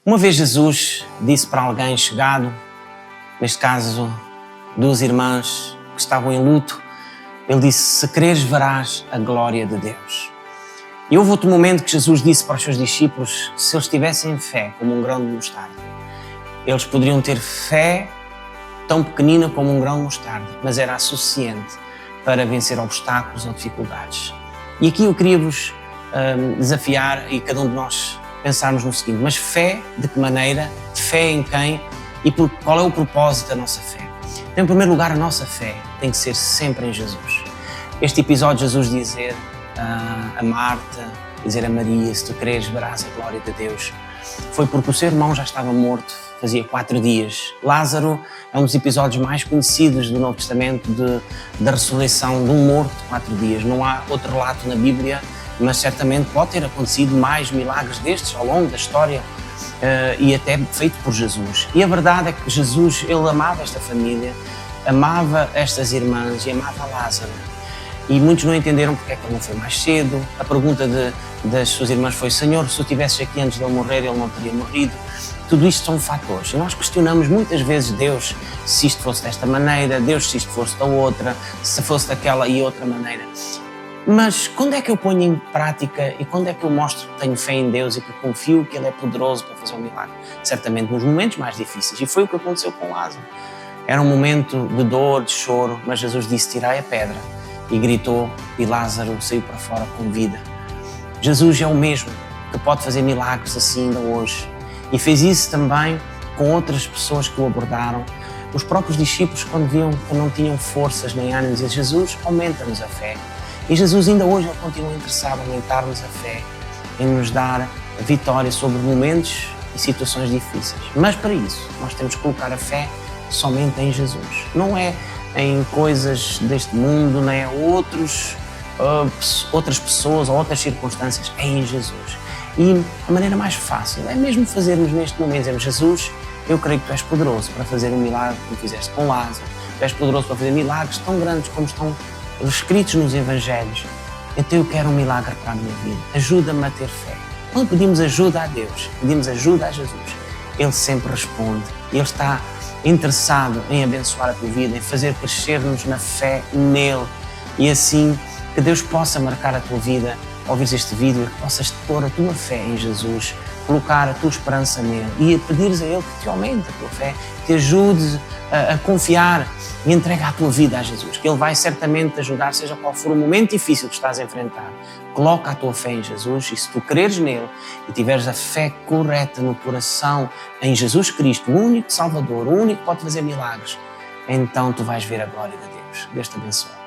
Uma vez Jesus disse para alguém chegado, neste caso duas irmãs que estavam em luto, ele disse: se creres verás a glória de Deus. E houve outro momento que Jesus disse para os seus discípulos que se eles tivessem fé como um grão de mostarda, eles poderiam ter fé tão pequenina como um grão de mostarda, mas era suficiente para vencer obstáculos ou dificuldades. E aqui eu queria-vos desafiar e cada um de nós pensarmos no seguinte: mas fé de que maneira? Fé em quem? E qual é o propósito da nossa fé? Então, em primeiro lugar, a nossa fé tem que ser sempre em Jesus. Este episódio, Jesus dizer a Marta, dizer a Maria: se tu creres verás a glória de Deus, foi porque o seu irmão já estava morto fazia 4 dias. Lázaro é um dos episódios mais conhecidos do Novo Testamento da ressurreição de um morto de 4 dias. Não há outro relato na Bíblia, mas certamente pode ter acontecido mais milagres destes ao longo da história e até feito por Jesus. E a verdade é que Jesus, ele amava esta família, amava estas irmãs e amava Lázaro. E muitos não entenderam porque é que ele não foi mais cedo. A pergunta das suas irmãs foi: Senhor, se tu estivesses aqui antes de ele morrer, ele não teria morrido. Tudo isto são fatores. E nós questionamos muitas vezes Deus se isto fosse desta maneira, Deus se isto fosse da outra, se fosse daquela e outra maneira. Mas quando é que eu ponho em prática e quando é que eu mostro que tenho fé em Deus e que confio que Ele é poderoso para fazer um milagre? Certamente nos momentos mais difíceis. E foi o que aconteceu com Lázaro. Era um momento de dor, de choro, mas Jesus disse: tirai a pedra. E gritou, e Lázaro saiu para fora com vida. Jesus é o mesmo que pode fazer milagres assim ainda hoje. E fez isso também com outras pessoas que o abordaram. Os próprios discípulos, quando viam que não tinham forças nem ânimo, diziam: Jesus, aumenta-nos a fé. E Jesus ainda hoje ele continua interessado em aumentar-nos a fé, em nos dar a vitória sobre momentos e situações difíceis. Mas para isso, nós temos que colocar a fé somente em Jesus. Não é em coisas deste mundo, nem é outras pessoas ou outras circunstâncias, é em Jesus. E a maneira mais fácil é mesmo fazermos neste momento, dizemos: Jesus, eu creio que Tu és poderoso para fazer um milagre como fizeste com Lázaro, Tu és poderoso para fazer milagres tão grandes como estão escritos nos Evangelhos. Então eu quero um milagre para a minha vida, ajuda-me a ter fé. Quando pedimos ajuda a Deus, pedimos ajuda a Jesus, Ele sempre responde. Ele está interessado em abençoar a tua vida, em fazer crescer-nos na fé nele. E assim que Deus possa marcar a tua vida ao ouvires este vídeo, e que possas pôr a tua fé em Jesus, colocar a tua esperança nele e a pedires a Ele que te aumente a tua fé, que te ajude a confiar e entrega a tua vida a Jesus, que Ele vai certamente te ajudar, seja qual for o momento difícil que estás a enfrentar. Coloca a tua fé em Jesus e se tu creres nele e tiveres a fé correta no coração em Jesus Cristo, o único Salvador, o único que pode fazer milagres, então tu vais ver a glória de Deus. Deus te abençoe.